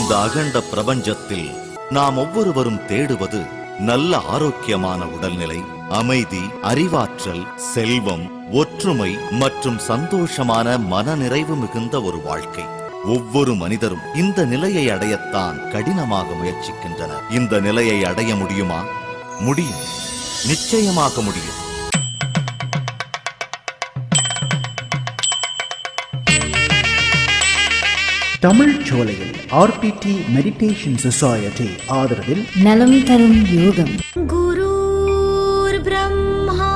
இந்த அகண்ட பிரபஞ்சத்தில் நாம் ஒவ்வொருவரும் தேடுவது நல்ல ஆரோக்கியமான உடல்நிலை, அமைதி, அறிவாற்றல், செல்வம், ஒற்றுமை மற்றும் சந்தோஷமான மனநிறைவு மிகுந்த ஒரு வாழ்க்கை. ஒவ்வொரு மனிதரும் இந்த நிலையை அடையத்தான் கடினமாக முயற்சிக்கின்றனர். இந்த நிலையை அடைய முடியுமா? முடியும், நிச்சயமாக முடியும். தமிழ் சோலையில் ஆர்பிடி மெடிடேஷன் சொசைட்டி ஆதரவில் நலம் தரும் யோகம். குருர் பிரம்மா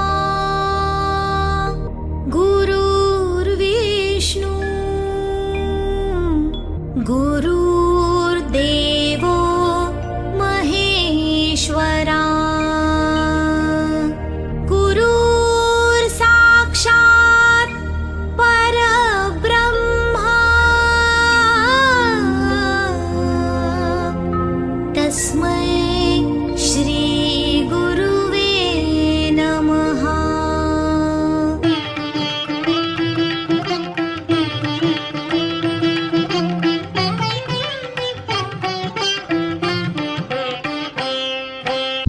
குருர் விஷ்ணு குருர் தேவோ மகேஸ்வரா குருர் சாக்ஷாத் பரபிரம்மா தஸ்மை ஸ்ரீ குருவே நமஹ.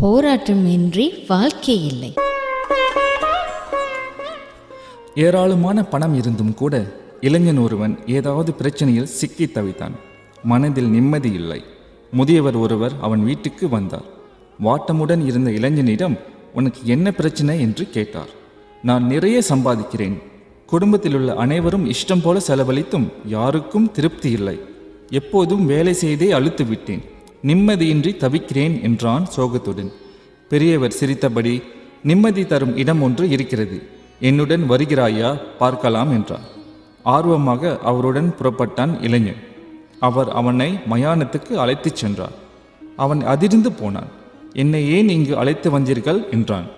போராட்டமின்றி வாழ்க்கை இல்லை. ஏராளமான பணம் இருந்தும் கூட இளைஞன் ஒருவன் ஏதாவது பிரச்சனையில் சிக்கி தவித்தான். மனதில் நிம்மதி இல்லை. முதியவர் ஒருவர் அவன் வீட்டுக்கு வந்தார். வாட்டமுடன் இருந்த இளைஞனிடம், உனக்கு என்ன பிரச்சனை என்று கேட்டார். நான் நிறைய சம்பாதிக்கிறேன். குடும்பத்தில் உள்ள அனைவரும் இஷ்டம் போல செலவழித்தும் யாருக்கும் திருப்தி இல்லை. எப்போதும் வேலை செய்தே அழுத்து விட்டேன். நிம்மதியின்றி தவிக்கிறேன் என்றான் சோகத்துடன். பெரியவர் சிரித்தபடி, நிம்மதி தரும் இடம் ஒன்று இருக்கிறது, என்னுடன் வருகிறாயா, பார்க்கலாம் என்றார். ஆர்வமாக அவருடன் புறப்பட்டான் இளைஞன். அவர் அவனை மயானத்துக்கு அழைத்துச் சென்றார். அவன் அதிர்ந்து போனான். என்னை ஏன் இங்கு அழைத்து வந்தீர்கள் என்றான்.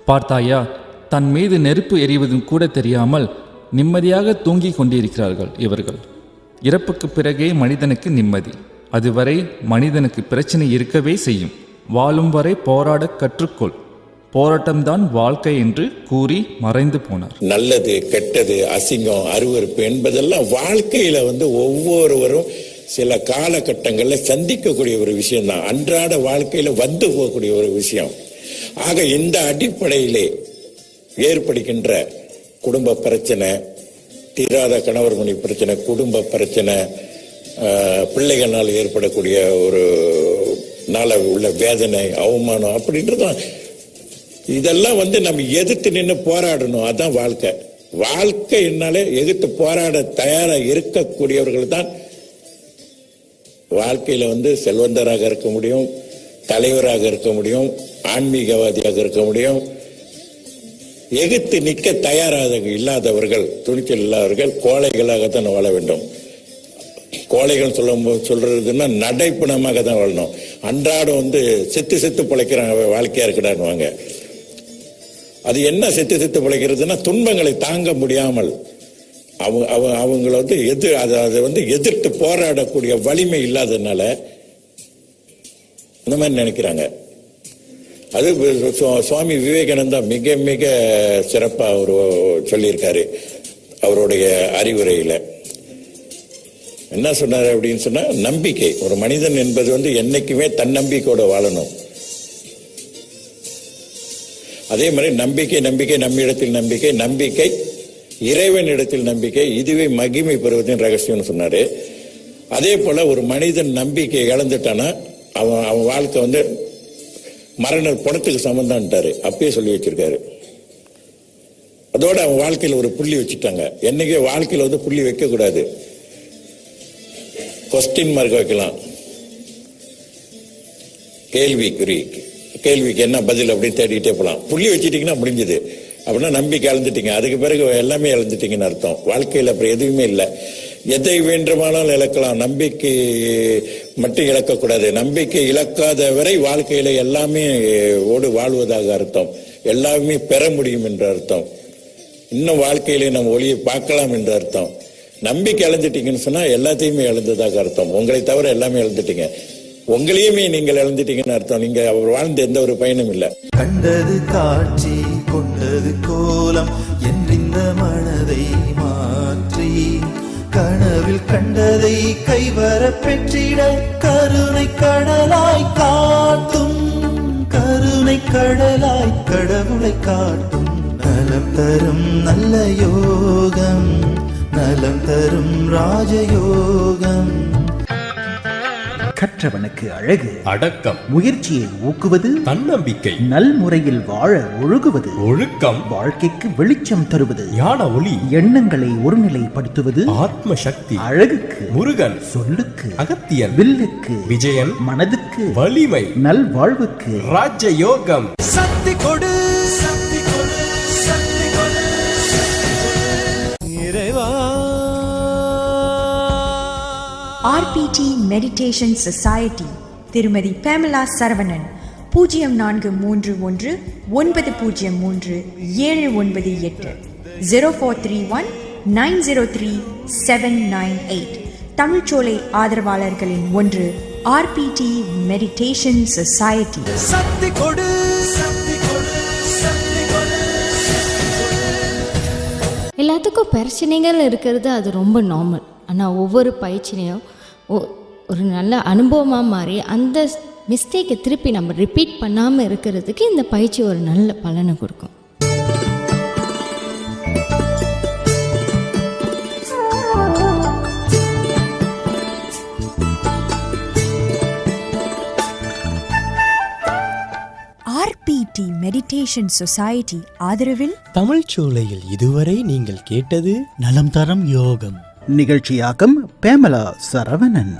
பார்த்தாயா, தன் மீது நெருப்பு எரிவதும் கூட தெரியாமல் நிம்மதியாக தூங்கிக் கொண்டிருக்கிறார்கள் இவர்கள். இறப்புக்கு பிறகே மனிதனுக்கு நிம்மதி. அதுவரை மனிதனுக்கு பிரச்சனை இருக்கவே செய்யும். வாழும் வரை போராட கற்றுக்கொள். போராட்டம்தான் வாழ்க்கை என்று கூறி மறைந்து போனார். நல்லது, கெட்டது, அசிங்கம், அருவருப்பு என்பதெல்லாம் வாழ்க்கையில ஒவ்வொருவரும் சில காலகட்டங்களில் சந்திக்கக்கூடிய ஒரு விஷயம் தான். அன்றாட வாழ்க்கையில வந்து போகக்கூடிய ஒரு விஷயம். ஆக இந்த அடிப்படையிலே ஏற்படுகின்ற குடும்ப பிரச்சனை, தீராத கணவர் மனைவி பிரச்சனை, குடும்ப பிரச்சனை, பிள்ளைகளால் ஏற்படக்கூடிய ஒரு நாள உள்ள வேதனை, அவமானம் அப்படின்றதான். இதெல்லாம் நம்ம எதிர்த்து நின்று போராடணும். அதான் வாழ்க்கை. வாழ்க்கை என்னாலே எதிர்த்து போராட தயாரா இருக்கக்கூடியவர்கள் தான் வாழ்க்கையில செல்வந்தராக இருக்க முடியும், தலைவராக இருக்க முடியும், ஆன்மீகவாதியாக இருக்க முடியும். எதிர்த்து நிற்க தயாராக இல்லாதவர்கள், துணிச்சல் இல்லாதவர்கள் கோழைகளாகத்தான் வாழ வேண்டும். கோழைகள் சொல்றதுன்னா நடைப்பணமாக தான் வாழணும். அன்றாடம் செத்து செத்து பிழைக்கிறாங்க, வாழ்க்கையா இருக்கடான்னுவாங்க. அது என்ன செத்து செத்து பிழைக்கிறதுனா, துன்பங்களை தாங்க முடியாமல் அவங்கள அதை எதிர்த்து போராடக்கூடிய வலிமை இல்லாததுனால இந்த மாதிரி நினைக்கிறாங்க. அது சுவாமி விவேகானந்தா மிக மிக சிறப்பா அவர் சொல்லியிருக்காரு அவருடைய அறிவுரையில. என்ன சொன்னாரு அப்படின்னு சொன்னா, நம்பிக்கை. ஒரு மனிதன் என்பது என்னைக்குமே தன்னம்பிக்கையோட வாழணும். அதே மாதிரி நம்பிக்கை, நம்பிக்கை, நம்மிடத்தில் நம்பிக்கை, நம்பிக்கை இறைவனிடத்தில் நம்பிக்கை, இதுவே மகிமை பெறுவதின் ரகசியம்னு சொன்னாரு. அதே போல ஒரு மனிதன் நம்பிக்கை இழந்துட்டானா அவன் வாழ்க்கை மரண பணத்துக்கு சம்பந்தான்ட்டாரு. அப்பயே சொல்லி வச்சிருக்காரு. அதோட அவன் வாழ்க்கையில ஒரு புள்ளி வச்சுட்டாங்க. என்னைக்கே வாழ்க்கையில புள்ளி வைக்க கூடாது. கொஸ்டின் மார்க் வைக்கலாம். கேள்விக்கு என்ன பதில் அப்படின்னு தேடிட்டே போலாம். புள்ளி வச்சுட்டீங்கன்னா முடிஞ்சது. அப்படின்னா நம்பிக்கை இழந்துட்டீங்க. அதுக்கு பிறகு எல்லாமே இழந்துட்டீங்கன்னு அர்த்தம். வாழ்க்கையில் அப்புறம் எதுவுமே இல்லை. எதை வேண்டுமானாலும் இழக்கலாம், நம்பிக்கை மட்டும் இழக்கக்கூடாது. நம்பிக்கை இழக்காத வரை வாழ்க்கையில எல்லாமே வாழ்வதாக அர்த்தம். எல்லாமே பெற முடியும் என்ற அர்த்தம். இன்னும் வாழ்க்கையில நம்ம ஒளியை பார்க்கலாம் என்ற அர்த்தம். நம்பிக்கை இழந்துட்டீங்கன்னு சொன்னா எல்லாத்தையுமே இழந்ததாக அர்த்தம். உங்களை தவிர எல்லாமே இழந்துட்டீங்க. உங்களையுமே நீங்கள் இழந்துட்டீங்கன்னு அர்த்தம். நீங்க அவர் வாழ்ந்த எந்த ஒரு பயனும் இல்லை. கண்டது காட்சி, கொண்டது கோலம் என்றிந்த மனதை மாற்றி கண கனவில் கண்டதை கைவர பெற்றிட கருணை கடலாய் காட்டும், கருணை கடலாய் கடவுளை காட்டும். நலம் தரும் நல்ல யோகம், நலம் தரும் ராஜயோகம். கற்றவனுக்கு அழகு அடக்கம், முயற்சியை ஊக்குவது, தன்னம்பிக்கை, நல்முறையில் வாழ ஒழுகுவது, ஒழுக்கம், வாழ்க்கைக்கு வெளிச்சம் தருவது, ஞான ஒளி, எண்ணங்களை ஒருநிலைப்படுத்துவது, ஆத்ம சக்தி, அழகுக்கு, முருகன், சொல்லுக்கு, அகத்தியன், வில்லுக்கு, விஜயன், மனதுக்கு, வலிமை, நல்வாழ்வுக்கு. ராஜயோகம். சக்தி கொடு, சக்தி கொடு, சக்தி கொடு இறைவா. ஆர்பிடி மெடிடேஷன் சொசைட்டி திருமதி பேமலா சரவணன் 0431 903 798 0431 903 798. தமிழ்ச்சோலை ஆதரவாளர்களின் ஒன்று ஆர்பிடி மெடிடேஷன் சொசைட்டி. சக்தி கொடு, சக்தி கொடு, சக்தி கொடு. எல்லாத்துக்கும் பிரச்சனைகள் இருக்கிறது அது ரொம்ப நார்மல். ஆனால் ஒவ்வொரு பயிற்சினையும் ஒரு நல்ல அனுபவமாக மாறி அந்த மிஸ்டேக்கை திருப்பி நம்ம ரிப்பீட் பண்ணாமல் இருக்கிறதுக்கு இந்த பயிற்சி ஒரு நல்ல பலனை கொடுக்கும். ஆர்பிடி மெடிடேஷன் சொசைட்டி ஆதரவில் தமிழ்ச்சோலையில் இதுவரை நீங்கள் கேட்டது நலம் தரும் யோகம். நிகழ்ச்சியாக்கம் பேமலா சரவணன்.